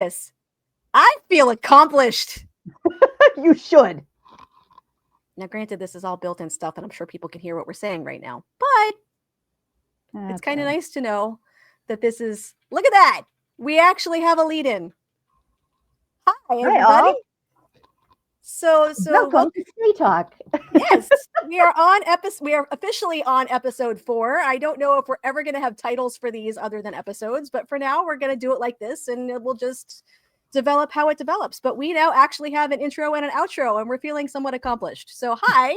this. I feel accomplished. You should. Now, granted, this is all built-in stuff, and I'm sure people can hear what we're saying right now, but it's kind of nice to know that this is, look at that. We actually have a lead-in. Hi, everybody. All. So welcome to STAYtalk. Yes, we are officially on episode 4. I don't know if we're ever going to have titles for these other than episodes, but for now we're going to do it like this, and it will just develop how it develops. But we now actually have an intro and an outro, and we're feeling somewhat accomplished. So hi,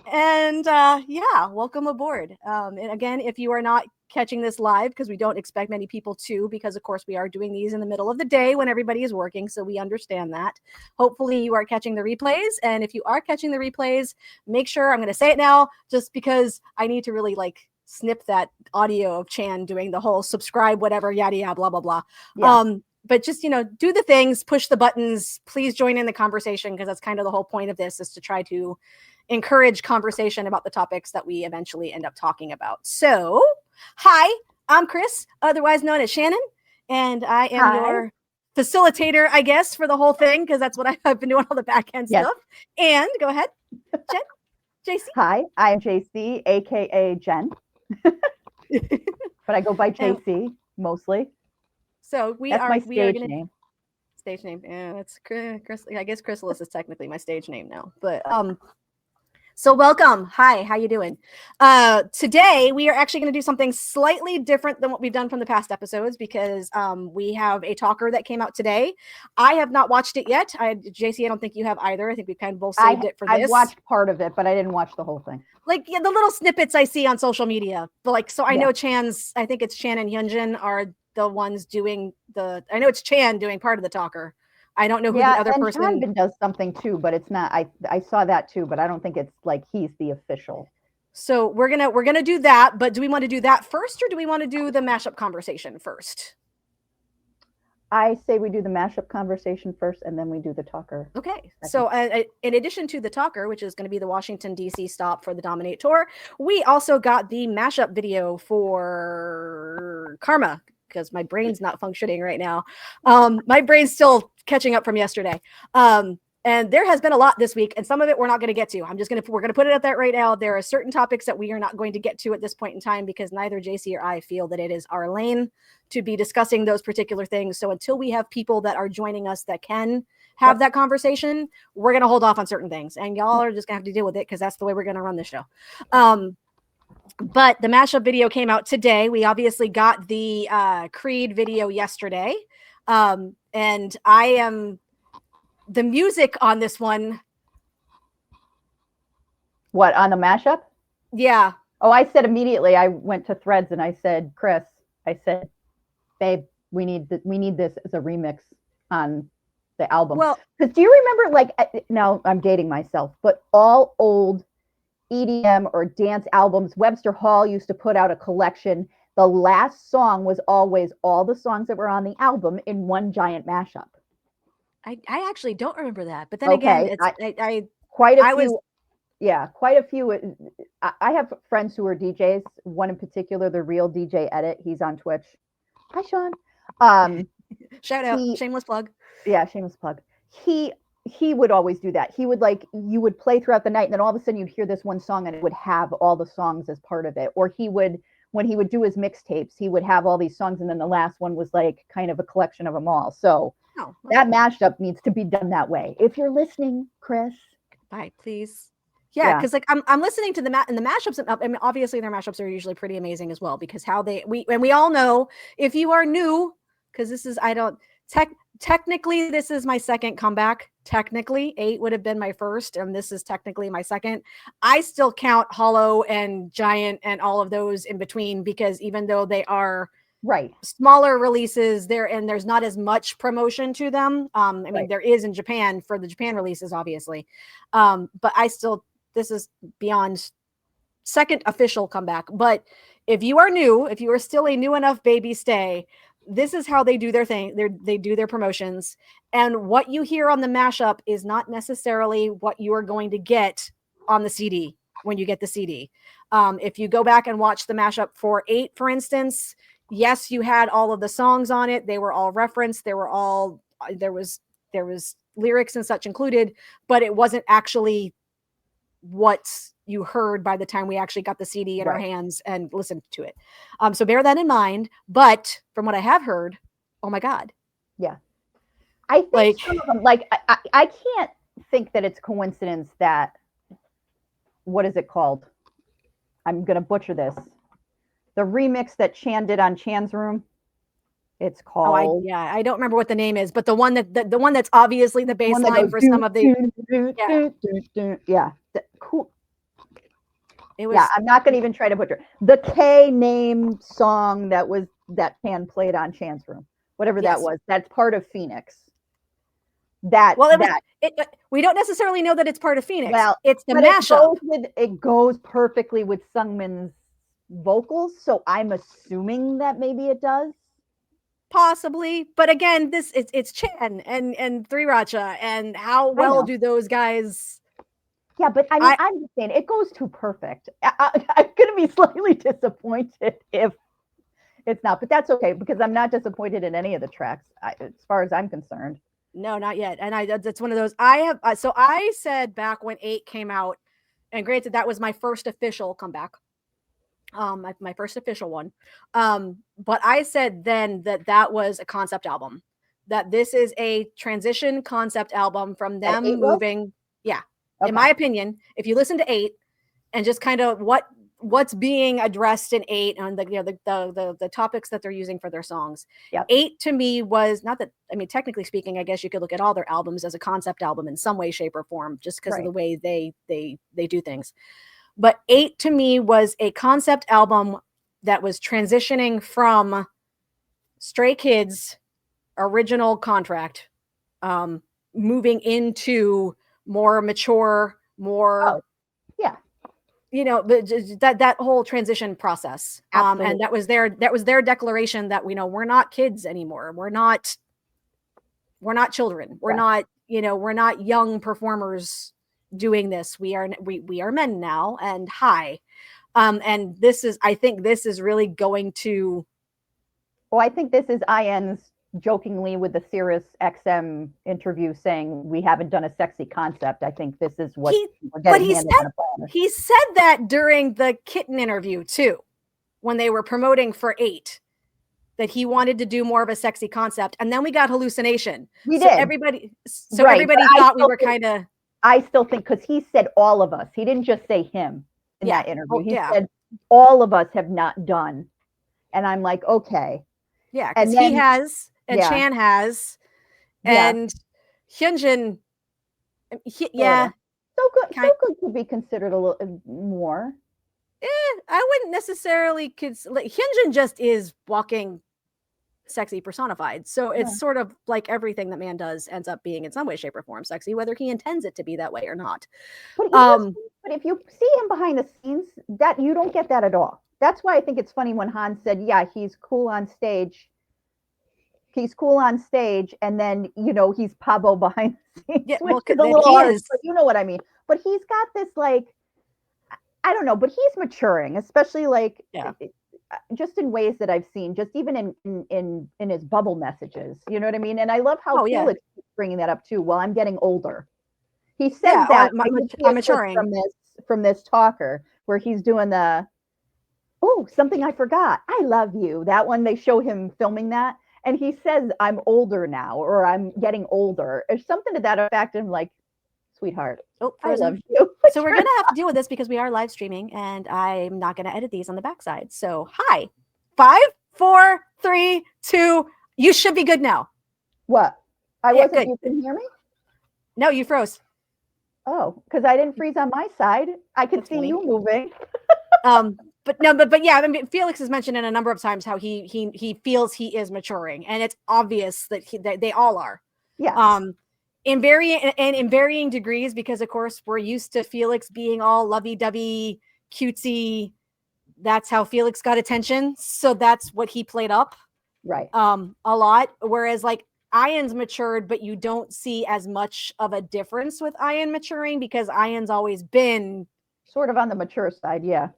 and yeah, welcome aboard. And again, if you are not catching this live, because we don't expect many people to, because of course we are doing these in the middle of the day when everybody is working, so we understand that. Hopefully you are catching the replays, and if you are catching the replays, make sure, I'm going to say it now just because I need to really like snip that audio of Chan doing the whole subscribe whatever yada yada blah blah blah. Yeah. But just, you know, do the things, push the buttons, please join in the conversation, because that's kind of the whole point of this, is to try to encourage conversation about the topics that we eventually end up talking about. So hi, I'm Chris, otherwise known as Shannon, and I am your facilitator, I guess, for the whole thing, because that's what I've been doing, all the back end stuff. And go ahead, Jen. JC. Hi, I'm JC, aka Jen, but I go by JC mostly. So that's my stage name. Stage name, yeah, that's Chris. I guess Chrysalis is technically my stage name now, but so welcome. Hi, how you doing? Today we are actually going to do something slightly different than what we've done from the past episodes, because we have a talker that came out today. I have not watched it yet. JC, I don't think you have either. I think we kind of both saved it for this. I watched part of it, but I didn't watch the whole thing. Like, yeah, the little snippets I see on social media. But like, so I know I think it's Chan and Hyunjin are the ones doing I know it's Chan doing part of the talker. I don't know who the other person Chanbin does something too, but it's not. I saw that too, but I don't think it's like he's the official. So we're gonna do that, but do we want to do that first, or do we want to do the mashup conversation first? I say we do the mashup conversation first, and then we do the talker. Okay. So in addition to the talker, which is going to be the Washington, D.C. stop for the Dominate Tour, we also got the mashup video for Karma, because my brain's not functioning right now. My brain's still catching up from yesterday. And there has been a lot this week, and some of it we're not going to get to. We're going to put it at that right now. There are certain topics that we are not going to get to at this point in time, because neither JC or I feel that it is our lane to be discussing those particular things. So until we have people that are joining us that can have that conversation, we're going to hold off on certain things, and y'all are just going to have to deal with it, because that's the way we're going to run the show. But the mashup video came out today. We obviously got the Creed video yesterday. And the music on this one. What, on the mashup? Yeah. Oh, I said immediately, I went to Threads and I said, Chris, babe, we need this as a remix on the album. Well, because do you remember, like, now I'm dating myself, but all old EDM or dance albums, Webster Hall used to put out a collection. The last song was always all the songs that were on the album in one giant mashup. I actually don't remember that, but then again, it's quite a few. I have friends who are DJs. One in particular, the real DJ Edit. He's on Twitch. Hi, Sean. Shout out, shameless plug. Yeah, shameless plug. He would always do that. He would, like, you would play throughout the night, and then all of a sudden you'd hear this one song and it would have all the songs as part of it. Or when he would do his mixtapes, he would have all these songs, and then the last one was like kind of a collection of them all. So that mashup needs to be done that way. If you're listening, Chris. Bye, please. Yeah, because like I'm listening to the mashups. I mean, obviously their mashups are usually pretty amazing as well, because we all know, if you are new, because this is technically this is my second comeback. Technically 8 would have been my first, and this is technically my second. I still count Hollow and Giant and all of those in between, because even though they are smaller releases, there's not as much promotion to them. I mean, there is in Japan for the Japan releases, obviously, but this is beyond second official comeback. But if you are new, if you are still a new enough baby stay, this is how they do their thing. They do their promotions. And what you hear on the mashup is not necessarily what you are going to get on the CD when you get the CD. If you go back and watch the mashup for 8, for instance, Yes, you had all of the songs on it. They were all referenced. They were all there was lyrics and such included, but it wasn't actually what you heard by the time we actually got the CD in our hands and listened to it. So bear that in mind. But from what I have heard, oh my God. Yeah. I think some of them, like, I can't think that it's coincidence that, what is it called? I'm going to butcher this. The remix that Chan did on Chan's Room. It's called. I don't remember what the name is, but the one that's obviously the bass line for some of the. Cool. It was, yeah, I'm not going to even try to butcher the K name song that Chan played on Chan's Room, whatever that was. That's part of Phoenix. We don't necessarily know that it's part of Phoenix. Well, it's the mashup. It goes perfectly with Sungmin's vocals, so I'm assuming that maybe it does. Possibly, but again, it's Chan and Three Racha, and how well do those guys? Yeah, but I mean, I'm just saying it goes too perfect. I'm going to be slightly disappointed if it's not, but that's okay because I'm not disappointed in any of the tracks as far as I'm concerned. No, not yet. And that's one of those so I said back when 8 came out, and granted that was my first official comeback. My first official one. But I said then that was a concept album, that this is a transition concept album from them moving. Yeah. Okay. In my opinion, if you listen to 8 and just kind of what's being addressed in 8 and the topics that they're using for their songs. Yep. 8 to me was not that, I mean, technically speaking, I guess you could look at all their albums as a concept album in some way, shape, or form, just because of the way they do things. But 8 to me was a concept album that was transitioning from Stray Kids' original contract, moving into more mature, more, that whole transition process. And that was their declaration that, we're not kids anymore. We're not children. We're not, we're not young performers doing this. We are men now, and and I think this is really going to. Well, I think this is IN's jokingly with the Sirius XM interview saying we haven't done a sexy concept. I think this is what he said that during the Kitten interview too, when they were promoting for 8, that he wanted to do more of a sexy concept, and then we got Hallucination. Everybody thought we were kind of. I still think, because he said all of us. He didn't just say him in that interview. He said all of us have not done. And I'm like, okay. Yeah, because he has, and Chan has, and Hyunjin, So good could be considered a little more. I wouldn't necessarily Hyunjin just is walking sexy personified, so it's sort of like everything that man does ends up being in some way, shape, or form sexy, whether he intends it to be that way or not. But if you see him behind the scenes, that you don't get that at all. That's why I think it's funny when Han said, he's cool on stage. He's cool on stage, and then he's Pabo behind the scenes. Yeah, well, a little hard, but you know what I mean. But he's got this, like, I don't know, but he's maturing, especially just in ways that I've seen, just even in his bubble messages. You know what I mean? And I love how Felix keeps bringing that up too. Well, I'm getting older. He said that I'm maturing from this talker where he's doing the something I forgot. I love you. That one, they show him filming that, and he says, "I'm older now," or "I'm getting older," or something to that effect. And I'm like, sweetheart, I love you. So we're gonna have to deal with this because we are live streaming, and I'm not gonna edit these on the backside. So 5, 4, 3, 2. You should be good now. What? Wasn't. You couldn't hear me? No, you froze. Oh, because I didn't freeze on my side. I could see you moving. But yeah, I mean, Felix has mentioned it a number of times how he feels he is maturing, and it's obvious that they all are. Yeah. In varying degrees, because of course we're used to Felix being all lovey-dovey, cutesy. That's how Felix got attention, so that's what he played up. Right. A lot. Whereas like Ian's matured, but you don't see as much of a difference with Ian maturing because Ian's always been sort of on the mature side. Yeah.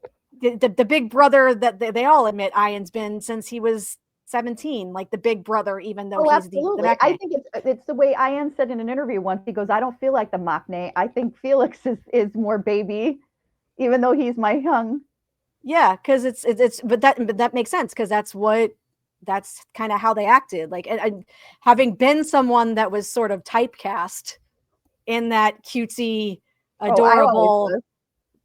the big brother that they all admit Ian's been since he was 17, like the big brother, even though he's absolutely. the I think it's the way Ian said in an interview once. He goes, I don't feel like the maknae. I think Felix is more baby, even though he's my young. Yeah, because but that makes sense, because that's kind of how they acted. Like, and having been someone that was sort of typecast in that cutesy, adorable,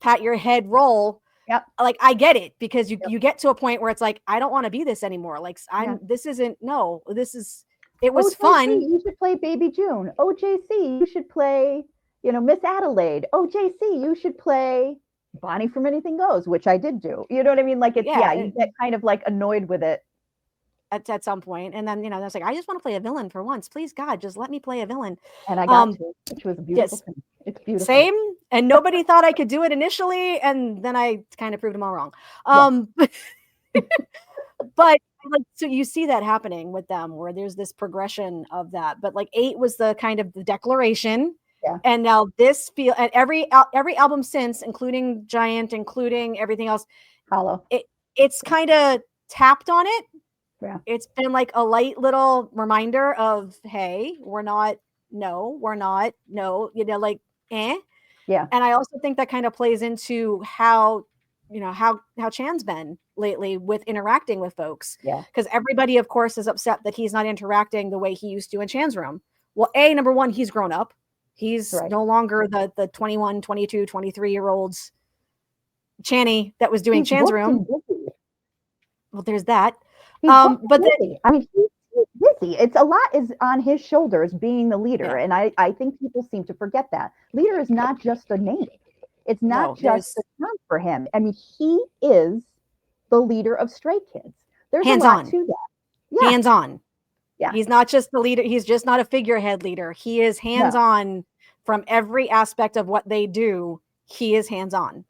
pat your head role. Yep. Like, I get it, because you get to a point where it's like, I don't want to be this anymore. Like, this isn't, no, this is, it was fun. You should play Baby June. Oh, JC, you should play, Miss Adelaide. Oh, JC, you should play Bonnie from Anything Goes, which I did do. You know what I mean? Like, you get kind of like annoyed with it. At some point, and then that's like, I just want to play a villain for once, please God, just let me play a villain. And I got to, which was a beautiful thing. It's beautiful. Same, and nobody thought I could do it initially, and then I kind of proved them all wrong. But like, so you see that happening with them, where there's this progression of that. But like 8 was the kind of the declaration, and now this and every album since, including Giant, including everything else, Hollow, it's kind of tapped on it. Yeah. It's been like a light little reminder of, hey, we're not, like, eh. Yeah. And I also think that kind of plays into how Chan's been lately with interacting with folks. Yeah. Because everybody, of course, is upset that he's not interacting the way he used to in Chan's room. Well, number one, he's grown up. He's no longer the 21, 22, 23-year-olds Channy that was doing Chan's room. Well, there's that. But then, I mean, he's busy. It's a lot is on his shoulders being the leader. And I think people seem to forget that. Leader is not just a name. It's not just a term for him. I mean, he is the leader of Stray Kids. There's a lot to that. Yeah. Hands on. Yeah. He's not just the leader. He's just not a figurehead leader. He is hands on from every aspect of what they do. He is hands on.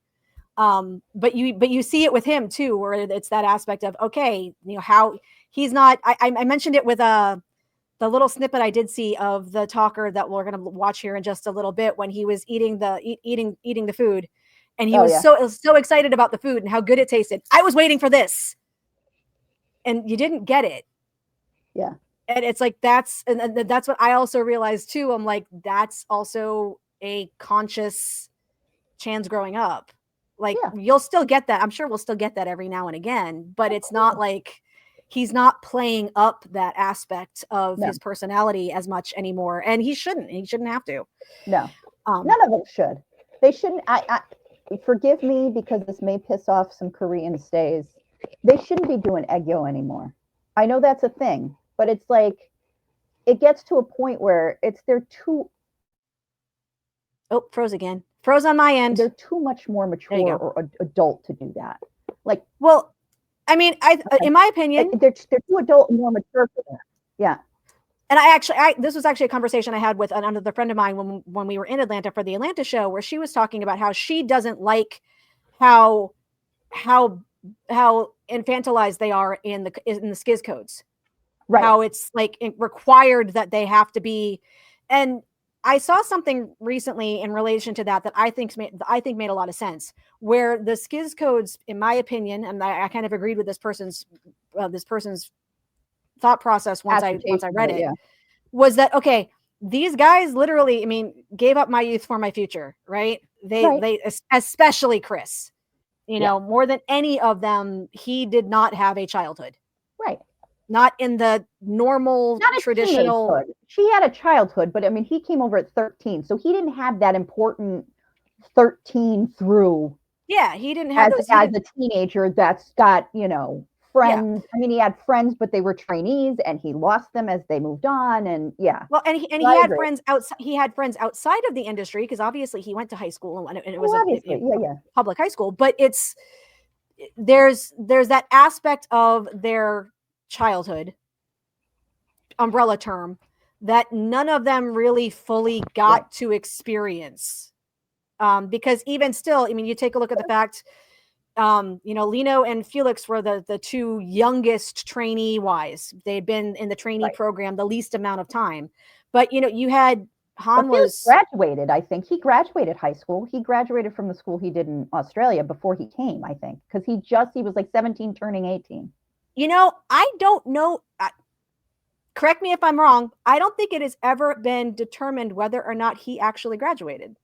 But you see it with him too, where it's that aspect of, okay, how he's not, I mentioned it with the little snippet I did see of the talker that we're going to watch here in just a little bit, when he was eating the food, and he was so excited about the food and how good it tasted. I was waiting for this, and you didn't get it. Yeah. And it's like, that's what I also realized too. I'm like, that's also a conscious Chan's growing up. Like, you'll still get that. I'm sure we'll still get that every now and again, but it's not like he's not playing up that aspect of his personality as much anymore. And he shouldn't have to. No, none of them should. They shouldn't. I forgive me, because this may piss off some Korean stays. They shouldn't be doing Egyo anymore. I know that's a thing, but it's like, it gets to a point where they're too. Oh, froze again. Froze on my end. They're too much more mature or adult to do that. Like, well, I mean, in my opinion, they're too adult and more mature for that. Yeah. And this was actually a conversation I had with another friend of mine when we were in Atlanta for the Atlanta show, where she was talking about how she doesn't like how infantilized they are in the SKZ codes. Right. How it's like required that they have to be. And I saw something recently in relation to that I think made a lot of sense, where the SKZ codes, in my opinion, and I kind of agreed with this person's thought process once I read it, was that, okay, these guys literally, I mean, gave up my youth for my future, right? They especially Chris, more than any of them, he did not have a childhood. Right. Not in the normal, traditional. She had a childhood, but I mean, he came over at 13, so he didn't have that important 13 through. Yeah, he didn't have as a teenager that's got, friends. Yeah. I mean, he had friends, but they were trainees, and he lost them as they moved on. And well, and he had friends outside. He had friends outside of the industry, because obviously he went to high school, and it was a public high school. But there's that aspect of their childhood umbrella term that none of them really fully got to experience, because even still, I mean, you take a look at the fact, Lino and Felix were the two youngest trainee-wise. They'd been in the trainee program the least amount of time, but you had Han was graduated, I think. He graduated high school. He graduated from the school he did in Australia before he came, I think, because he was like 17 turning 18. You know, I don't know. Correct me if I'm wrong. I don't think it has ever been determined whether or not he actually graduated.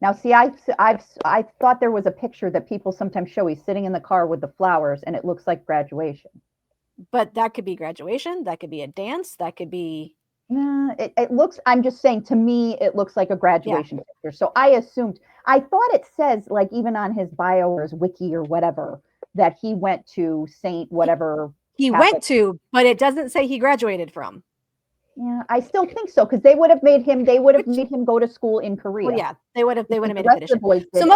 Now, see, I thought there was a picture that people sometimes show. He's sitting in the car with the flowers, and it looks like graduation. But that could be graduation. That could be a dance. That could be. It looks. I'm just saying. To me, it looks like a graduation picture. So I assumed. I thought it says, like, even on his bio or his wiki or whatever, that he went to Saint whatever. He went to, but it doesn't say he graduated from. Yeah, I still think so, because they would have made him. They would have made him go to school in Korea. Well, yeah, they would have made him finish it. So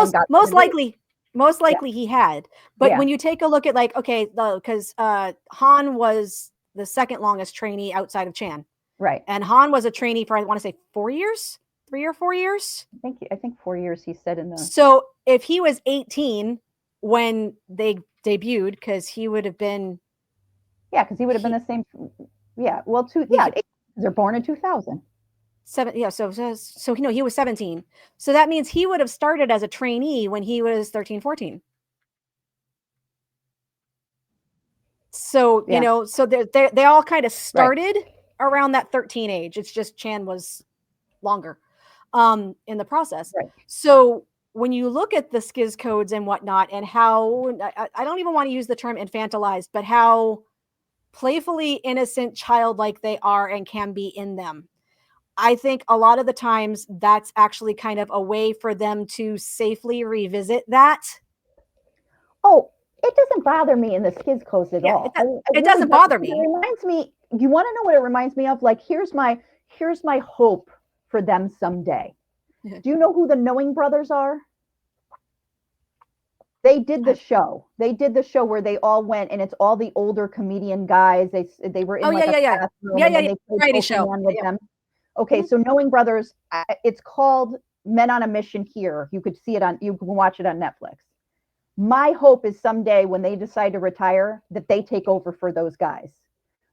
most likely he had. But when you take a look at, like, okay, because Han was the second longest trainee outside of Chan, right? And Han was a trainee for, I want to say 4 years, 3 or 4 years. I think 4 years. He said in the. So if he was 18 when they debuted, because he would have been. Yeah, because he would have been the same. Yeah, well, they're born in 2000. So he was 17. So that means he would have started as a trainee when he was 13, 14. So, so they all kind of started around that 13 age. It's just Chan was longer in the process. Right. So when you look at the SKZ codes and whatnot, and how, I don't even want to use the term infantilized, but how playfully innocent, childlike they are and can be in them. I think a lot of the times that's actually kind of a way for them to safely revisit that. Oh, it doesn't bother me in the SKZ codes at all. It doesn't bother me. It reminds me, you want to know what it reminds me of? Like, here's my hope for them someday. Do you know who the Knowing Brothers are? They did the show. They did the show where they all went, and it's all the older comedian guys. They were in a bathroom, and they played Pokemon with them. Okay, so Knowing Brothers, it's called Men on a Mission here. You can watch it on Netflix. My hope is someday when they decide to retire that they take over for those guys,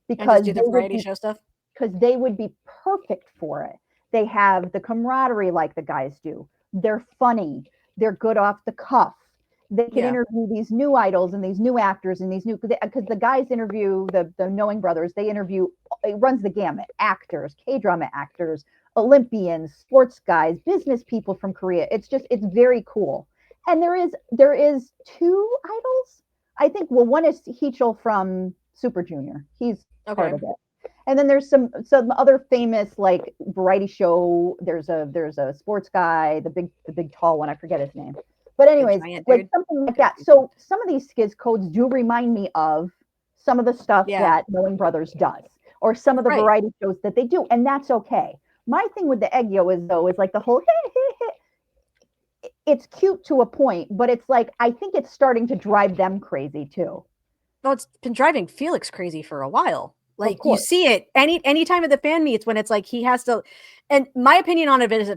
because do the variety show stuff. Because they would be perfect for it. They have the camaraderie like the guys do. They're funny. They're good off the cuff. They can interview these new idols and these new actors and these new, because the guys interview the Knowing Brothers. It runs the gamut: actors, K-drama actors, Olympians, sports guys, business people from Korea. It's very cool. And there is 2 idols. I think, well, one is Heechul from Super Junior. He's part of it. And then there's some other famous, like, variety show. There's a sports guy, the big tall one. I forget his name. But anyways, like something like that. So some of these SKZ codes do remind me of some of the stuff that Knowing Brothers does, or some of the variety shows that they do, and that's okay. My thing with the Egyo is like the whole it's cute to a point, but it's like, I think it's starting to drive them crazy too. Well, it's been driving Felix crazy for a while. Like, you see it any time at the fan meets when it's like he has to. And my opinion on it is,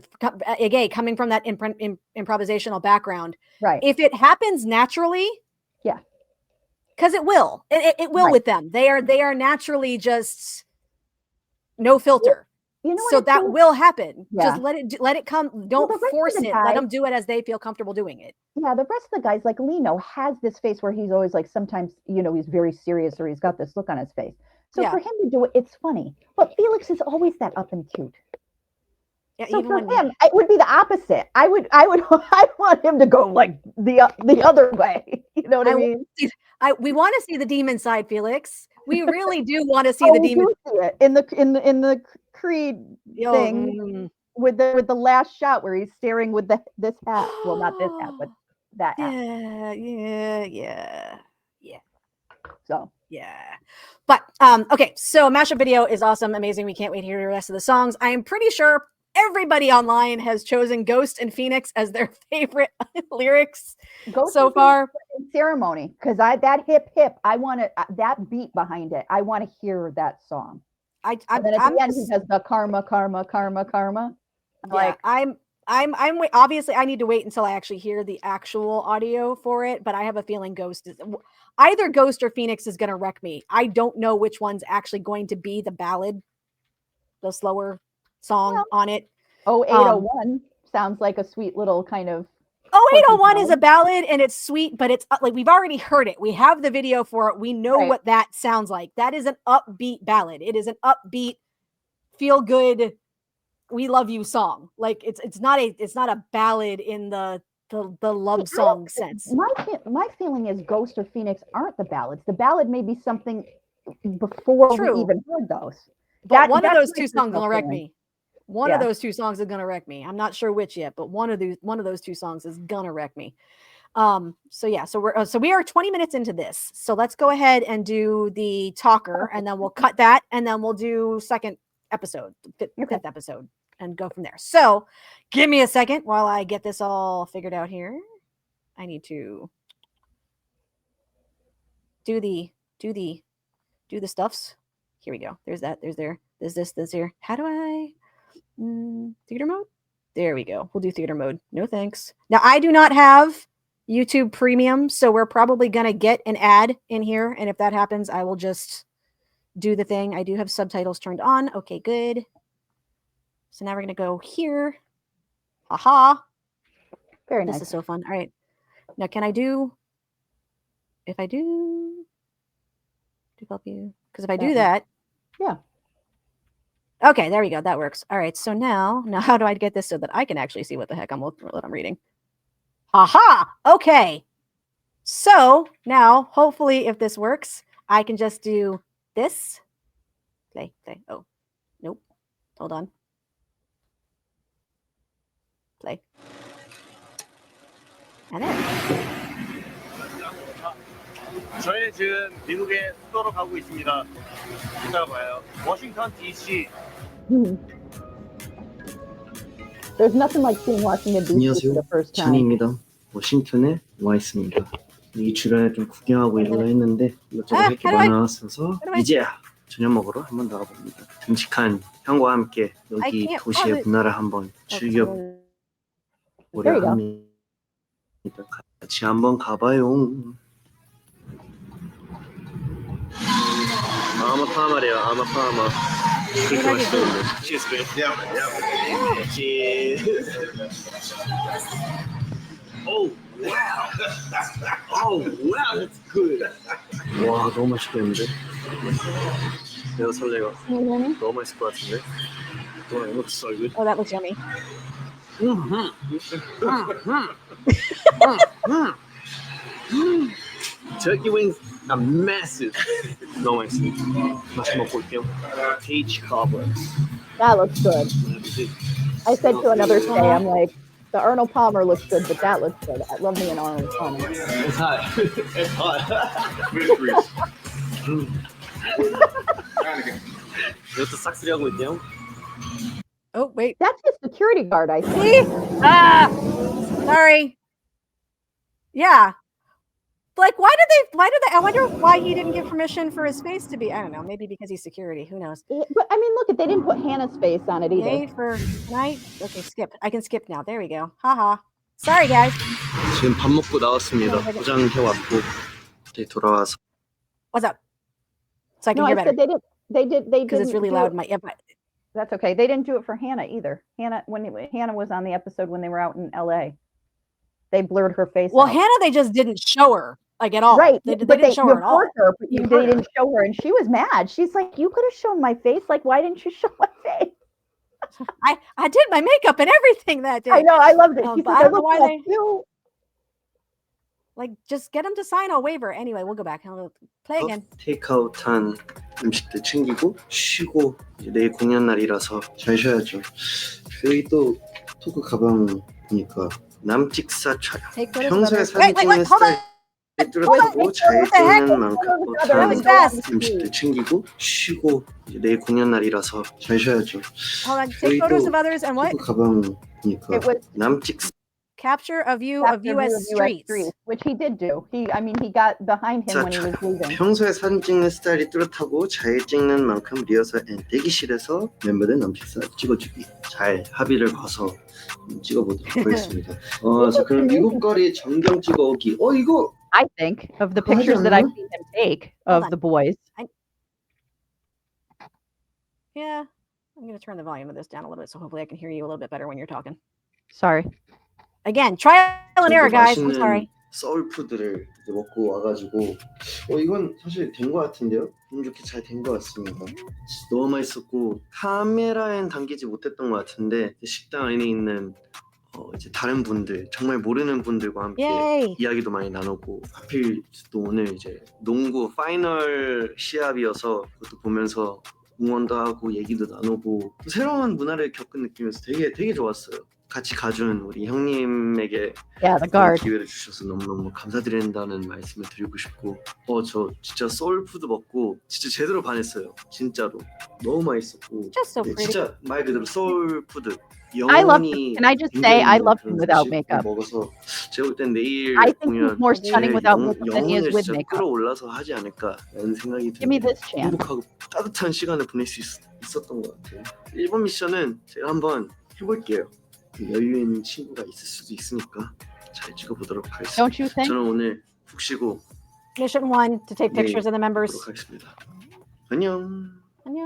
again, coming from that improvisational background, right? If it happens naturally, because it will, it will with them. They are naturally just no filter. So that will happen. Just let it come. Don't force it. Let them do it as they feel comfortable doing it. Yeah, the rest of the guys, like Lino, has this face where he's always like, sometimes he's very serious, or he's got this look on his face. So for him to do it, it's funny. But Felix is always that up and cute. Yeah, so for him, it would be the opposite. I want him to go like the other way. You know what I mean? We want to see the demon side, Felix. We really do want to see the demon. See it in the Creed thing with the last shot where he's staring with this hat. Well, not this hat, but that hat. Yeah. So. Yeah. But okay, so Mashup video is awesome, amazing. We can't wait to hear the rest of the songs. I am pretty sure everybody online has chosen Ghost and Phoenix as their favorite lyrics so far. Ceremony, because that hip, I want that beat behind it. I want to hear that song. And then at the end, he does the karma. I'm obviously I need to wait until I actually hear the actual audio for it, but I have a feeling either Ghost or Phoenix is going to wreck me. I don't know which one's actually going to be the ballad, the slower song on it. Oh, 801 sounds like a sweet little kind of. Oh, 801 is a ballad and it's sweet, but it's like we've already heard it. We have the video for it. We know what that sounds like. That is an upbeat ballad. It is an upbeat, feel good, we love you song. Like it's not a ballad in the love song sense. My feeling is Ghost or Phoenix aren't the ballads. The ballad may be something before we even heard those. But one of those two songs will wreck me. One of those two songs is gonna wreck me. I'm not sure which yet, but one of those two songs is gonna wreck me. So yeah, so we are 20 minutes into this. So let's go ahead and do the talker, and then we'll cut that, and then we'll do second episode, fifth episode, and go from there. So give me a second while I get this all figured out here. I need to do the stuffs. Here we go. There's that. There's there. There's this here. How do I theater mode? There we go. We'll do theater mode. No thanks. Now I do not have YouTube Premium, so we're probably gonna get an ad in here, and if that happens, I will just do the thing. I do have subtitles turned on. Okay, good. So now we're gonna go here. Haha. Very nice. This is so fun. All right. Now can I do? If I do help you, because if I do that, yeah. Okay, there we go. That works. All right. So now how do I get this so that I can actually see what the heck what I'm reading? Aha! Okay. So now, hopefully, if this works, I can just do this. Play. Oh, nope. Hold on. Play. And there. 저희 지금 미국의 수도로 가고 있습니다. 이따가 봐요. 워싱턴 DC. There's nothing like seeing Washington DC for the first time. 찬입니다. 워싱턴에 와 있습니다. 이 주변에 좀 구경하고 이러려 했는데 이것저것 할 게 많아서 이제야 저녁 먹으러 한번 나가봅니다. 듬직한 형과 함께 여기 도시의 문화를 한번 즐겨보려 합니다. 같이 한번 가봐요. 아마 파마래요. 아마 파마. 그렇게 맛있었는데. Cheers, man. Yeah. Cheers. Oh wow. Oh wow, that's good. 와, 너무 맛있겠는데. 내가 설레가. 너무 맛있을 것 같은데. Oh, it looks so good. Oh, that looks yummy. Turkey wings are massive. 너무 맛있습니다. 맛있게 먹고 올게요. Peach cobbler. That looks good. I said to another stay, I'm like, the Arnold Palmer looks good, but that looks good. I love me an Arnold Palmer. It's hot. It's hot. 이것도 싹쓸이 하고 있네요. Oh, wait. That's his security guard, I see. Sorry. Yeah. Like, why did they, I wonder why he didn't give permission for his face to be, I don't know, maybe because he's security, who knows. But I mean, look, they didn't put Hannah's face on it either. Yay for tonight? Okay, skip. I can skip now. There we go. Haha. Sorry, guys. 지금 밥 먹고 나왔습니다. 포장해왔고 이제 돌아와서. What's up? So I can hear better. They did. Because it's really loud. That's okay. They didn't do it for Hannah either. Hannah was on the episode when they were out in LA. They blurred her face. Well, out. Hannah, they just didn't show her like at all. Right. They didn't show her at all. But they didn't show her, and she was mad. She's like, "You could have shown my face. Like, why didn't you show my face?" I did my makeup and everything that day. I know. I loved it. She But said, I don't know why they cute. like just get them to sign a waiver. Anyway, we'll go back. I'll play again. 테이크아웃한 음식들 챙기고 쉬고 이제 내일 공연 날이라서 잘 쉬어야죠. 여기 또 토크 가방 보니까 남직사 촬영. 평소에 사진 찍는 스타일 뚜렷하고 잘 찍는 만큼 음식들 챙기고 쉬고 이제 내일 공연 날이라서 잘 쉬어야죠. Hold on. Take photos of others and what? 토크 가방 보니까 남직사. Capture a view of U.S. streets, which he did do. He got behind him when he was leaving. 평소에 사진 찍는 스타일이 뚜렷하고 잘 찍는 만큼 리허설 앤 대기실에서 멤버들 남식사 찍어주기 잘 합의를 봐서 찍어보도록 하겠습니다. 자 그럼 미국 거리 전경 찍어오기. 이거 I think of the pictures that I've seen him take of the boys. Yeah, I'm going to turn the volume of this down a little bit, so hopefully I can hear you a little bit better when you're talking. Sorry. Again, trial and error, guys. I'm 맛있는 sorry. 소울푸드를 이제 먹고 와가지고 이건 사실 된 것 같은데요? 운 좋게 잘 된 것 같습니다. 너무 맛있었고 카메라엔 담기지 못했던 것 같은데 식당 안에 있는 이제 다른 분들 정말 모르는 분들과 함께 Yay. 이야기도 많이 나누고 하필 또 오늘 이제 농구 파이널 시합이어서 그것도 보면서 응원도 하고 얘기도 나누고 새로운 문화를 겪은 느낌이어서 되게 좋았어요. 같이 가준 우리 형님에게 Yeah, the 그런 guard. 기회를 주셔서 너무너무 감사드린다는 말씀을 드리고 싶고 저 진짜 소울푸드 먹고 진짜 제대로 반했어요. 진짜로 너무 맛있었고 Just so pretty. 진짜 말 그대로 소울푸드 I love 영혼이 Can I just say I love him without makeup. 먹어서 제가 볼 땐 내일 I think 공연 he's more stunning without makeup than he is 영혼을 with 진짜 makeup. 끌어올라서 하지 않을까라는 생각이 Give me 드는데 this chance. 행복하고 따뜻한 시간을 보낼 수 있었던 것 같아요. 1번 미션은 제가 한번 해볼게요. 여유 있는 친구가 있을 수도 있으니까 잘 찍어보도록 하겠습니다. Don't you think? 저는 오늘 푹 쉬고 Mission 1 to take pictures of the members. 보도록 하겠습니다. 안녕.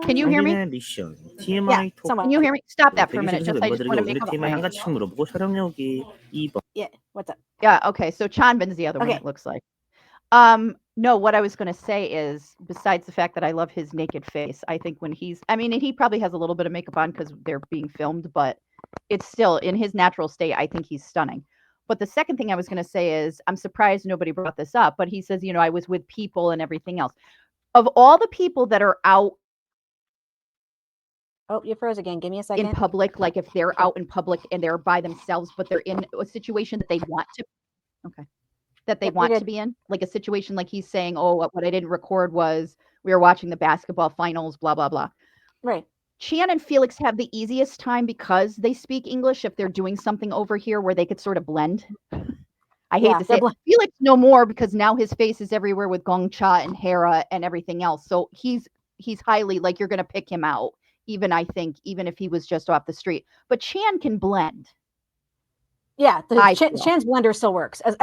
Can you hear me? 미션 TMI 토크. somewhat. Can you hear me? Stop that for a minute. 대기실에서 Just I just 멤버들에게 want to 오늘 make up TMI 한 my 가지씩 물어보고 촬영력이 2번. Yeah, what's up? Yeah, okay. So Chanbin's the other one, Okay. it looks like. No, what I was going to say is, besides the fact that I love his naked face, I think when he's, I mean, he probably has a little bit of makeup on because they're being filmed, but it's still in his natural state. I think he's stunning. But the second thing I was going to say is, I'm surprised nobody brought this up, but he says, you know, I was with people and everything else. Of all the people that are out Oh, you froze again. Give me a second. in public, like if they're out in public and they're by themselves, but they're in a situation that they want to, that they Yep, you're want to good. be in, like a situation like he's saying, oh, what I didn't record was we were watching the basketball finals, blah, blah, blah. Right. Chan and Felix have the easiest time because they speak English if they're doing something over here where they could sort of blend. I hate Yeah, to say they're it. Felix no more because now his face is everywhere with Gongcha and Hera and everything else. So he's highly like you're going to pick him out. Even I think, even if he was just off the street, but Chan can blend. Yeah, I feel. Chan's blender still works. As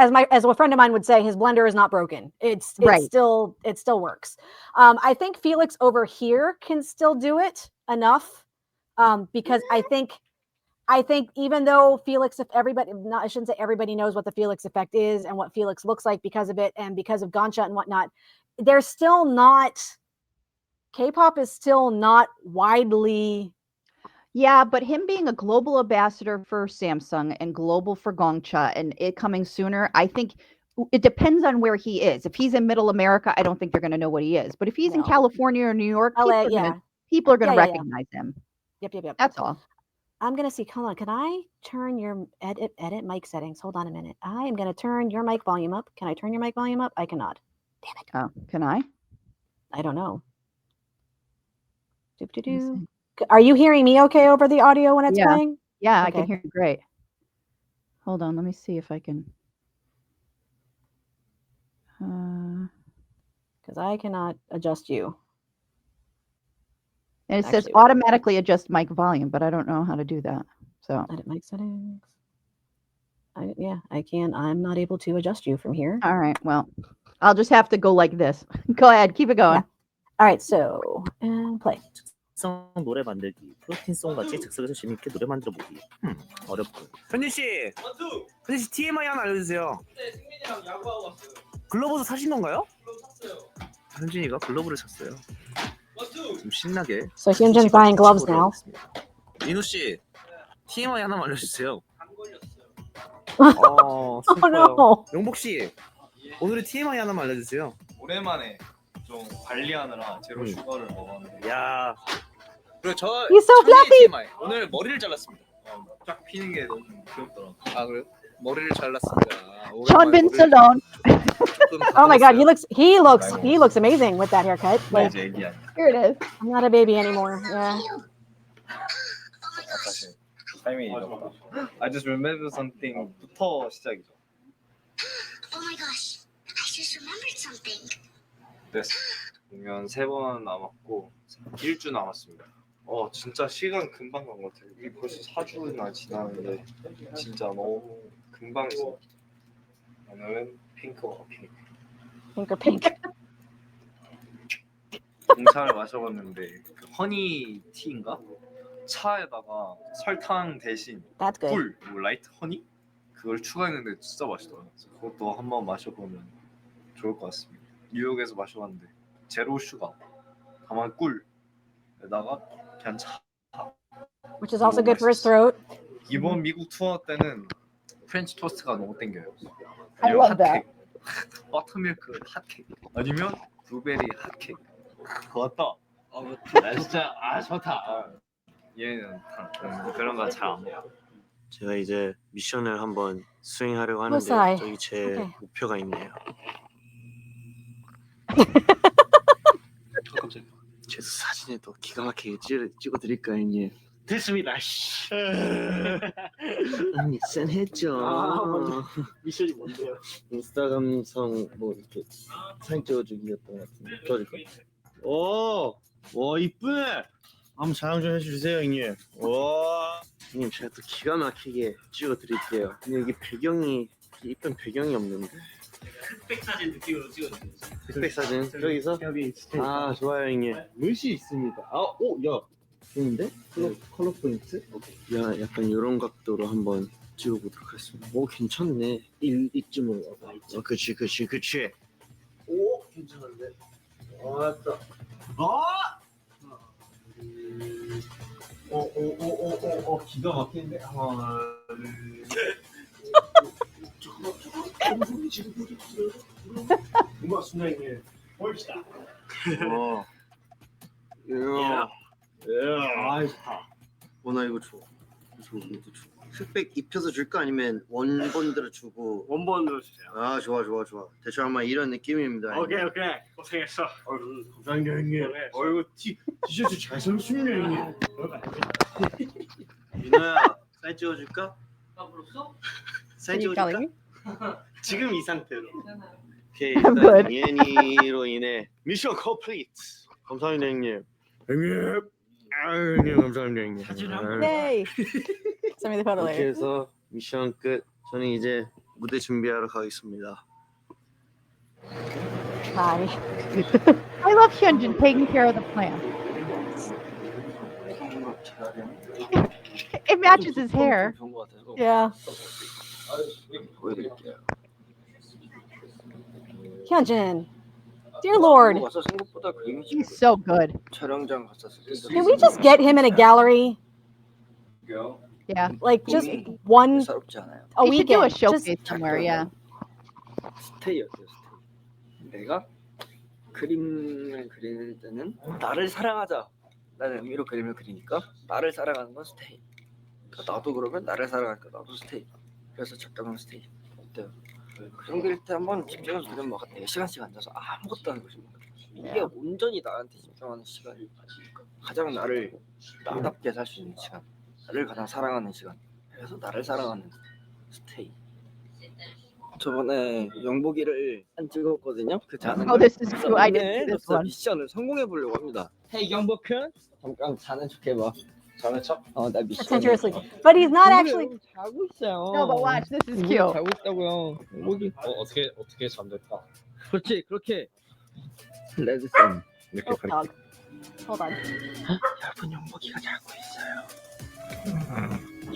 a friend of mine would say, his blender is not broken. It Right. still works. I think Felix over here can still do it enough because I think even though Felix, if everybody, I shouldn't say everybody knows what the Felix effect is and what Felix looks like because of it and because of Gongcha and whatnot, they're still not. K-pop is still not widely. Yeah, but him being a global ambassador for Samsung and global for Gongcha and it coming sooner, I think it depends on where he is. If he's in Middle America, I don't think they're going to know what he is. But if he's in No. California or New York, LA, people are going to Yeah. recognize him. Yep. That's all. I'm going to see. Hold on. Can I turn your edit mic settings? Hold on a minute. I am going to turn your mic volume up. Can I turn your mic volume up? I cannot. Damn it. Oh, can I? I don't know. Let me see. Are you hearing me okay over the audio when it's Yeah. playing? Yeah, I Okay. can hear you great. Hold on, let me see if I can. Because I cannot adjust you. And it says Actually- automatically adjust mic volume, but I don't know how to do that. So, Edit mic settings. I can. I'm not able to adjust you from here. all right, well, I'll just have to go like this. Go ahead, keep it going. All right, so and play. 성 노래 만들기, 프로틴송 같이 즉석에서 재밌게 노래 만들어 보기. 어렵고. 현진 씨 TMI 하나 알려주세요. 네, 승민이랑 야구하고 왔어요. 글러브도 사신 건가요? 그럼 샀어요. 현진이가 글러브를 샀어요. 좀 신나게. So Hyunjin's buying gloves now. 민우 씨 TMI 하나만 알려주세요. 안 걸렸어요. Oh no. 용복 씨 오늘의 TMI 하나만 알려주세요. 오랜만에 좀 관리하느라 제로 슈거를 먹었는데. 야. 그리고 저 He's so fluffy. TMI 오늘 머리를 잘랐습니다. 쫙 피는 게 너무 귀엽더라고. 아 그래요? 머리를 잘랐습니다. Chanbin Salon. Oh my God, he looks amazing with that haircut. Like, 이제 애기 아니야. Here it is. I'm not a baby anymore. Yeah. 사실 삶이 이렇다. I just remember something부터 시작이죠. Oh my gosh, I just remembered something. 됐어. 공연 3번 남았고 1주 남았습니다. 진짜 시간 금방 간 것 같아요. 이게 벌써 4주나 지났는데 진짜 너무 금방 있어. 오늘은 핑크와 핑크. Pink. 공차를 마셔봤는데 그 허니 티인가? 차에다가 설탕 대신 That's good. 꿀, 뭐 라이트 허니 그걸 추가했는데 진짜 맛있더라고요. 그것도 한번 마셔보면 좋을 것 같습니다. 뉴욕에서 마셔봤는데 제로 슈가, 다만 꿀에다가 그냥 차. Which is also good for his throat. 이번 미국 투어 때는 프렌치 토스트가 너무 땡겨요. I 아니면 love that. 핫케이크, 버터밀크 핫케이크, 아니면 블루베리 핫케이크. 좋았다. 나 진짜 좋다. 얘는 그런 거 잘 안 먹어. 제가 이제 미션을 한번 수행하려고 하는데 무사히. 저기 제 오케이. 목표가 있네요. 깜짝이야. 제 사진에도 기가 막히게 찍어드릴까요, 형님? 됐습니다. 씨. 미션 했죠. 미션이 뭔데요? 인스타 감성 뭐 이렇게 사진 찍어주기였던 것 같은데 찍어줄까요? 오, 와 이쁘네. 한번 촬영 좀 해주세요, 형님. 와, 형님 제가 또 기가 막히게 찍어드릴게요. 근데 여기 배경이 이쁜 배경이 없는데. 흑백 사진 느낌으로 찍어주세요. 흑백 사진 여기서? 여기 아 좋아요, 형님. 물씨 있습니다. 야, 좋은데? 컬러 포인트? 야, 약간 이런 각도로 한번 찍어보도록 하겠습니다. 오, 괜찮네. 이쯤으로 와봐. 그치. 오, 괜찮은데. 왔다. 기가 막히는데. 하나, 둘, 셋. 고맙습니다, 형님. 봅시다. 아, 좋다. 나 이거 줘. 이것도 줘. 흑백 입혀서 줄까 아니면 원본대로 주고? 원본으로 주세요. 아 좋아. 대충 아마 이런 느낌입니다. 오케이. 고생했어. 감사합니다, 형님. 이거 티셔츠 잘 선수입니다, 형님. 민호야, 사진 찍어줄까? 아 벌써? 사진 Can you 찍어줄까? telling me? 지금 이 상태로. 괜찮아요. 오케이, I'm 일단 good. 이엔이로 인해 미션 컴플리트. 감사합니다, 형님. 형님 감사합니다, 형님. Yay! Send me the photo 이렇게 later. 해서 미션 끝. 저는 이제 무대 준비하러 가겠습니다. Hi. I love Hyunjin taking care of the plant. It matches his hair. Yeah. 보여드릴게요. Hyunjin. Dear Lord. 와서 생각보다 그림이 He's so good. 촬영장 갔었을 때 Can we just get him in a gallery? Yeah. Like just one 사롭지 않아요. a We should do a weekend. Just showcase somewhere. Yeah. 스테이였어요. 스테이. 내가 그림을 그리는 때는 나를 사랑하자 라는 의미로 그림을 그리니까 나를 사랑하는 건 스테이. 그러니까 나도 그러면 나를 사랑하니까 나도 스테이. 그래서 적당한 스테이. 어때요? 그림 그릴 때 한번 집중해서 그리면 막 4시간씩 앉아서 아무것도 안 그리면 이게 온전히 나한테 집중하는 시간이 가장 나를 나답게 살 수 있는 시간, 나를 가장 사랑하는 시간. 그래서 나를 사랑하는 스테이. 저번에 영복이를 안 찍었거든요. 그 자는 Oh, this is true. I didn't see this 그래서 one. 미션을 성공해 보려고 합니다. 헤이 영복은 잠깐 자는 척 해봐. 자는 척? 나 미션. pretentiously. But he's not actually. 자고 있어요. No, but watch. This is cute. 자고 있다고요. 영복이. 어떻게 잠들까? 그렇지 그렇게. 레드선 이렇게 Oh, 가리켜. dog. Hold on. 여러분 영복이가 자고 있어요.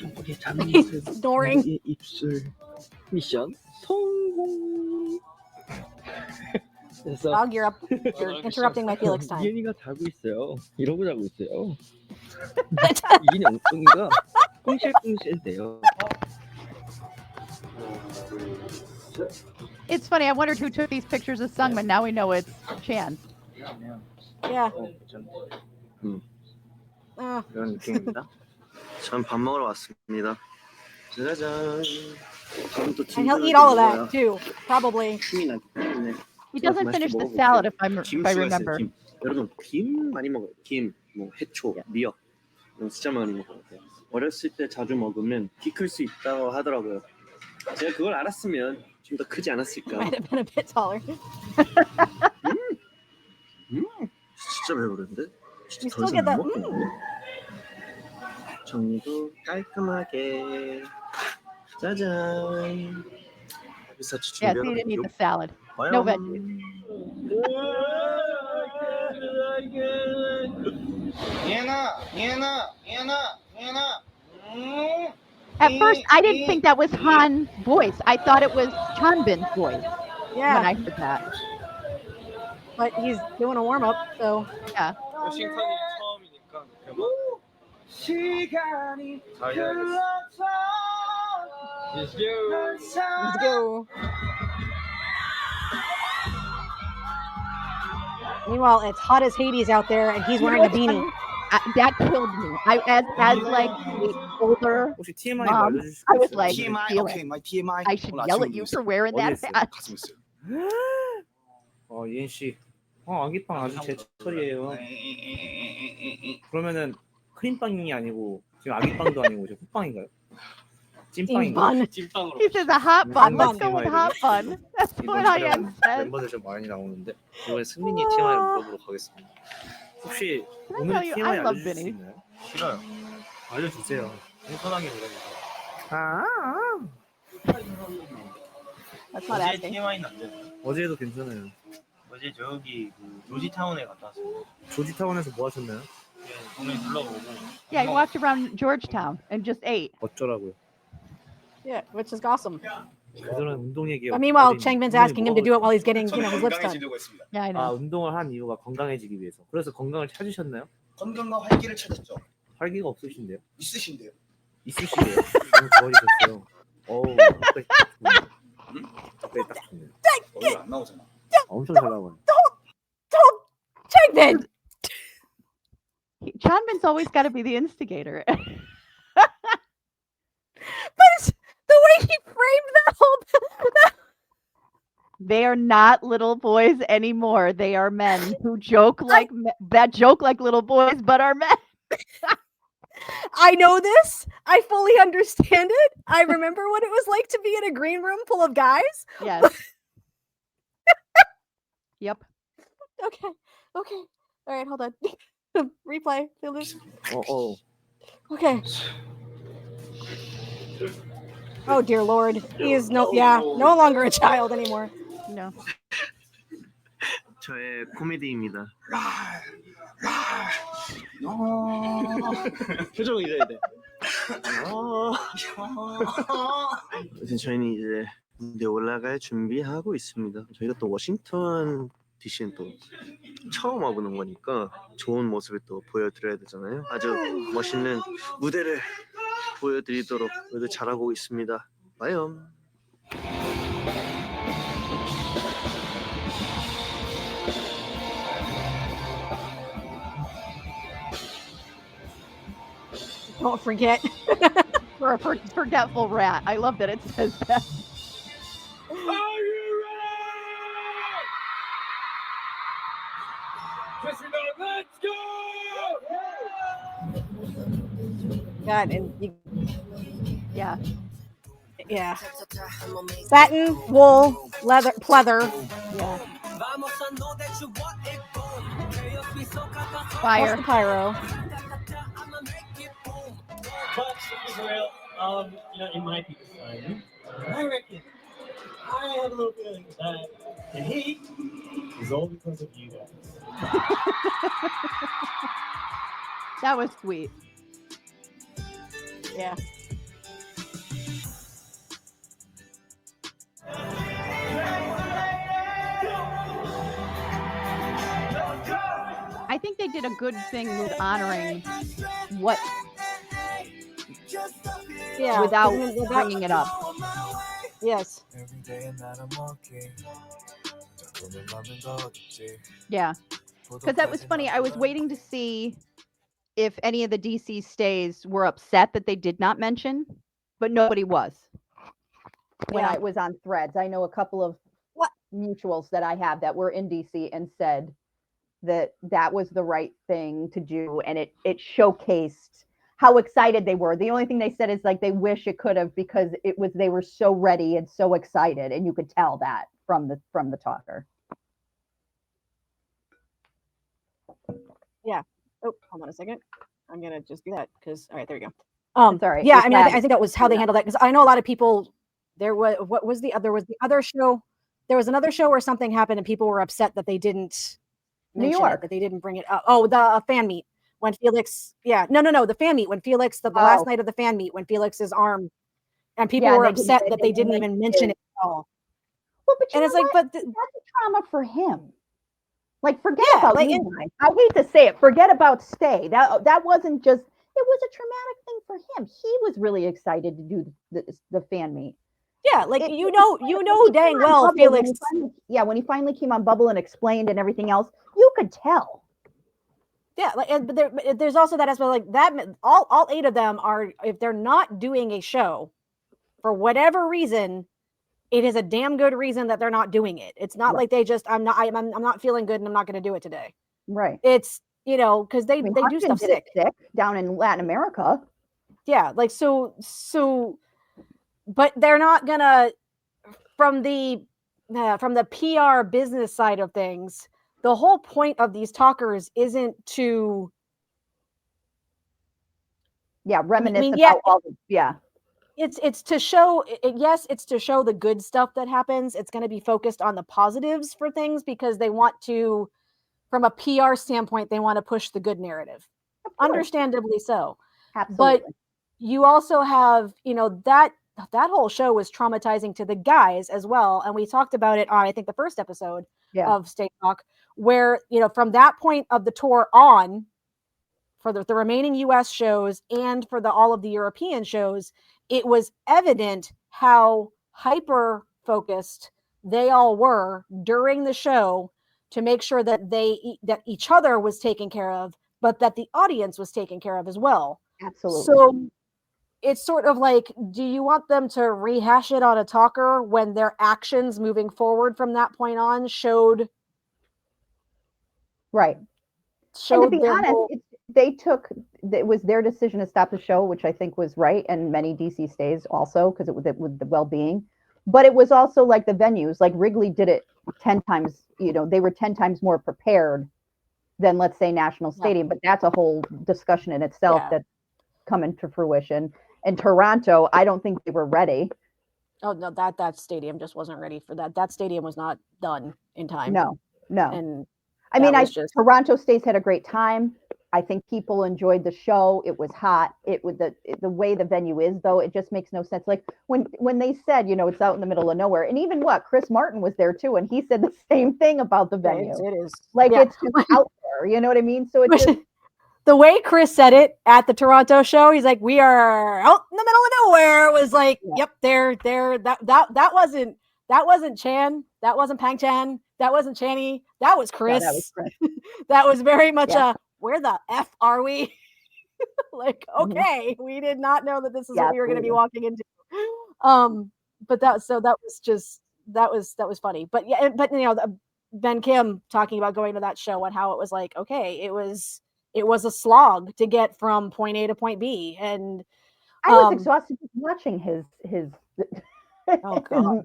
영복이 자는 He's 모습. snoring. 나의 입술. 미션 성공. 그래서 Dog, you're up. You're interrupting my Felix time. 이은이가 자고 있어요. 이러고 자고 있어요. 이은이 엉덩이가 꽁실꽁실대요. It's funny. I wondered who took these pictures of Sungmin. Now we know it's Chan. Yeah. 이런 느낌입니다. 전 밥 먹으러 왔습니다. 짜자잔. 밥은 또 And he'll eat all of that too, probably. 힘이 나기 때문에. He doesn't 맛있게 finish the 먹어볼게요. salad if I 김치가 있어요, remember. 김. 여러분 김 많이 먹어요. 김, 뭐 해초, 미역 이런 진짜 많이 먹어요. 어렸을 때 자주 먹으면 키 클 수 있다고 하더라고요. 제가 그걸 알았으면 좀 더 크지 않았을까. Might have been a bit taller. 진짜 배부른데? You 진짜 still get that. 정리도 깔끔하게. 짜잔. 리서치 Yes, he 준비하러 didn't eat the 갈게요. salad. 과연? No veggies. 예나 At first, I didn't think that was Han's voice. I thought it was Chanbin's voice Yeah, when I heard that. but he's doing a warm up, so Yeah. 워싱턴이 처음이니까 시간이 흘러서 let's go. Meanwhile, it's hot as Hades out there, and he's wearing a beanie. That killed me. As like the older 혹시 TMI mom, 알려주실 수 I was 있어요? like, TMI, feel okay, it. my TMI. I should yell at you for wearing that 어디 hat. 가슴 있어요. 이엔 씨, 아기빵 아주 제철이에요. 그러면은 크림빵이 아니고 지금 아기빵도 아니고 지금 흑빵인가요? 찐빵인가요? 찐빵으로. He says a hot bun. 찐빵 Let's go with TMI hot 되겠어요. bun. That's 이번 what I 촬영 am said. 멤버들 좀 많이 나오는데 이번에 승민이 TMI를 물어보도록 하겠습니다. 혹시 Can I 오늘 tell you, TMI I love 알려주실 수 Vinny. 있나요? 싫어요. 알려주세요. 편하게 물어주세요. That's not 어제 acting. TMI는 안 돼요. 어제도 괜찮아요. 어제 저기 조지타운에 갔다 왔어요. 조지타운에서 뭐 하셨나요? 동네 둘러보고. Yeah, he walked around Georgetown and just ate. 어쩌라고요? Yeah, which is awesome. 그들은 운동 얘기. But meanwhile, Changbin's asking him to do it while he's getting, his lips done. 건강해지려고 했습니다. Yeah, I know. 운동을 한 이유가 건강해지기 위해서. 그래서 건강을 찾으셨나요? 건강과 활기를 찾았죠. 활기가 없으신데요? 있으신데요. 있으시대요. 너무 좋아지셨어요. 갑자기 딱 좋네요. 갑자기 딱 좋네요. 얼굴 안 나오잖아. 엄청 잘 나와요. Don't, Changbin! Chanbin's always got to be the instigator. But it's the way he framed that whole. They are not little boys anymore. They are men who joke like that joke like little boys, but are men. I know this. I fully understand it. I remember what it was like to be in a green room full of guys. Yes. Yep. Okay. All right, hold on. Replay. Okay. Oh dear Lord, he is no longer a child anymore. No. 저의 코미디입니다. 표정이 이래야 돼. 저희는 이제 무대 올라갈 준비하고 있습니다. 저희가 또 워싱턴 DC는 또 처음 와보는 거니까 좋은 모습을 또 보여드려야 되잖아요. 아주 멋있는 무대를 보여드리도록 모두 잘하고 있습니다. 봐요. Don't forget. For a forgetful rat. I love that it says that. Are you ready? Let's go! God, and Yeah. yeah. Satin, wool, leather, pleather. Yeah. Plus Fire. the pyro. But to be real, it might be decided. I reckon I have a little feeling that the heat is all because of you guys. That was sweet. Yeah. I think they did a good thing with honoring what Yeah. without bringing it up. Yes. Yeah. Because that was funny. I was waiting to see if any of the DC stays were upset that they did not mention, but nobody was. When Yeah. I was on Threads, I know a couple of mutuals that I have that were in DC and said that that was the right thing to do, and it showcased how excited they were. The only thing they said is like they wish it could have, because they were so ready and so excited, and you could tell that from the talker. Yeah. Oh, hold on a second. I'm gonna just do that because all right, there you go. Sorry. Yeah, I mean, I think that was how they handled that, because I know a lot of people. There was the other show. There was another show where something happened and people were upset that they didn't. New mention York. it, that they didn't bring it up. Oh, the fan meet when Felix, the fan meet, when Felix, the last night of the fan meet, when Felix's arm, and people were upset that they didn't even mention it at all. Well, but and it's like, but that's a trauma for him. Like, forget Yeah, about like, you guys. I hate to say it. Forget about Stay. That wasn't just. It was a traumatic thing for him. He was really excited to do the fan meet. Yeah, like you know dang well Bubble, Felix. When he finally came on Bubble and explained and everything else, you could tell. Yeah, like, but there's also that aspect, like that. All 8 of them are, if they're not doing a show, for whatever reason, it is a damn good reason that they're not doing it. It's not like they just, I'm not feeling good and I'm not going to do it today. Right. It's, because they do Hudson stuff did it sick down in Latin America. Yeah, like so, but they're not gonna, from the PR business side of things. The whole point of these talkers isn't to reminisce about all the It's to show it's to show the good stuff that happens. It's going to be focused on the positives for things because they want to, from a PR standpoint, they want to push the good narrative. Understandably so. Absolutely. But you also have, that whole show was traumatizing to the guys as well. And we talked about it on, I think, the first episode of STAYtalk, where, from that point of the tour on, for the remaining US shows and for all of the European shows, it was evident how hyper focused they all were during the show to make sure that that each other was taken care of, but that the audience was taken care of as well. Absolutely. So it's sort of like, do you want them to rehash it on a talker when their actions moving forward from that point on showed? Right. And to be honest, it was their decision to stop the show, which I think was right, and many DC stays also, because it was with the well-being. But it was also like the venues, like Wrigley did it 10 times, they were 10 times more prepared than, let's say, National Stadium. But that's a whole discussion in itself that's coming to fruition. And Toronto, I don't think they were ready. Oh no, that stadium just wasn't ready for that. That stadium was not done in time. No. And I mean, Toronto Stays had a great time. I think people enjoyed the show. It was hot. It was the way the venue is, though. It just makes no sense. Like when they said, it's out in the middle of nowhere, and even Chris Martin was there too, and he said the same thing about the venue. It is like it's just out there. You know what I mean? So it's just. The way Chris said it at the Toronto show, he's like, "We are out in the middle of nowhere." It was like, "Yep, there. That wasn't Chan. That wasn't Pang Chan. That wasn't Channy. That was Chris. Yeah, that was Chris. That was very much where the F are we?" Like, okay, we did not know that this is what we were going to be walking into. But that was funny. But Ben Kim talking about going to that show and how it was like, okay, it was a slog to get from point A to point B, and I was exhausted watching his. Oh god!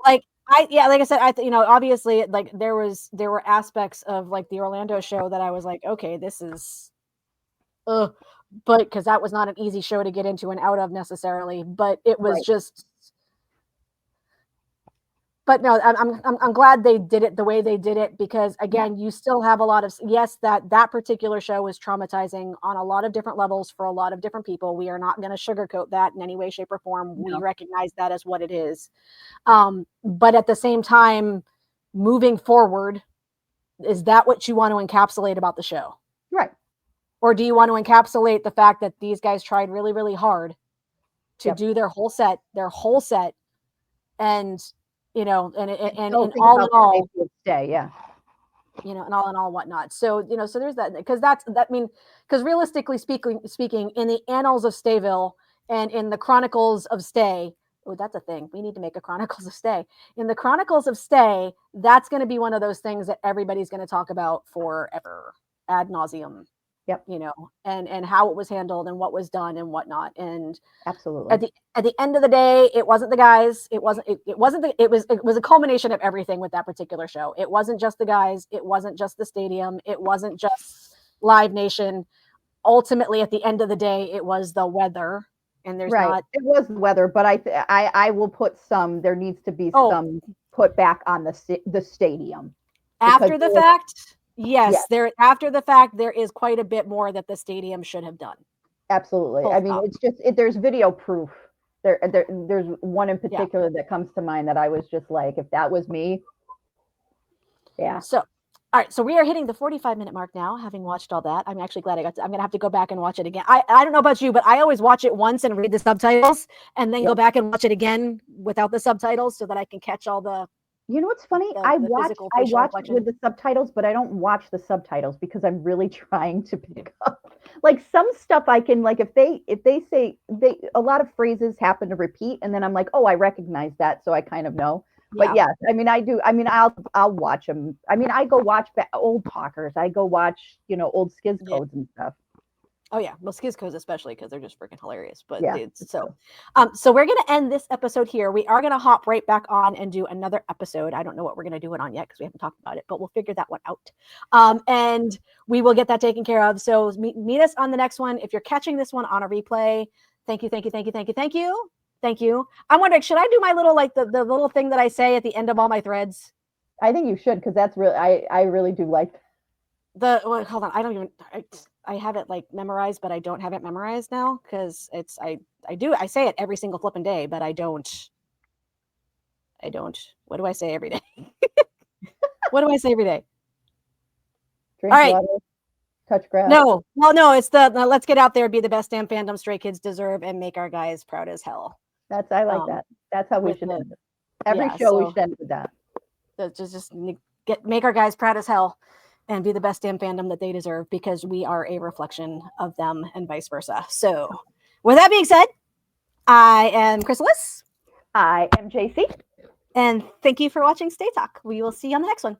Like I said, obviously, like there were aspects of like the Orlando show that I was like, okay, this is, but because that was not an easy show to get into and out of necessarily, but it was just. But no, I'm glad they did it the way they did it, because again, you still have a lot of, that particular show was traumatizing on a lot of different levels for a lot of different people. We are not going to sugarcoat that in any way, shape, or form. No. We recognize that as what it is. But at the same time, moving forward, is that what you want to encapsulate about the show? Right. Or do you want to encapsulate the fact that these guys tried really, really hard to do their whole set, and and all in all, and all in all, whatnot. So, so there's that, because realistically speaking, in the annals of Stayville and in the Chronicles of Stay, that's a thing. We need to make a Chronicles of Stay. In the Chronicles of Stay, that's going to be one of those things that everybody's going to talk about forever, ad nauseum. Yep. And how it was handled and what was done and whatnot. And absolutely, at the end of the day, it wasn't the guys. It was a culmination of everything with that particular show. It wasn't just the guys. It wasn't just the stadium. It wasn't just Live Nation. Ultimately, at the end of the day, it was the weather. And there's not. It was the weather, but I will put some. There needs to be some put back on the stadium after the fact. Yes, Yes. there after the fact, there is quite a bit more that the stadium should have done. Absolutely. Full I mean, stop. it's just there's video proof. There's one in particular that comes to mind that I was just like, if that was me, yeah. So, all right, so we are hitting the 45-minute mark now, having watched all that. I'm actually glad I'm gonna have to go back and watch it again. I don't know about you, but I always watch it once and read the subtitles, and then go back and watch it again without the subtitles, so that I can catch all the. You know what's funny? The I physical watch facial inflection. with the subtitles, but I don't watch the subtitles because I'm really trying to pick up. Like some stuff I can like if they say a lot of phrases happen to repeat, and then I'm like, oh, I recognize that, so I kind of know. But yes, I mean, I do. I mean, I'll watch them. I mean, I go watch old talkers. I go watch old SKZ codes and stuff. Oh yeah, well, SKZ codes especially because they're just freaking hilarious. But Yeah, so we're gonna end this episode here. We are gonna hop right back on and do another episode. I don't know what we're gonna do it on yet because we haven't talked about it, but we'll figure that one out. And we will get that taken care of. So meet us on the next one. If you're catching this one on a replay, thank you. I'm wondering, should I do my little the little thing that I say at the end of all my threads? I think you should because that's really I really do like hold on, I have it like memorized, but I don't have it memorized now because it's I say it every single flipping day, but I don't. What do I say every day? What do I say every day? Drink all right. water, touch grass. No, well, no, it's the let's get out there, be the best damn fandom Stray Kids deserve, and make our guys proud as hell. I like that. That's how we should end it. Every show we should end with that. Just make our guys proud as hell. And be the best damn fandom that they deserve because we are a reflection of them and vice versa. So, with that being said, I am Chrysalis. I am JC. And thank you for watching STAYtalk. We will see you on the next one.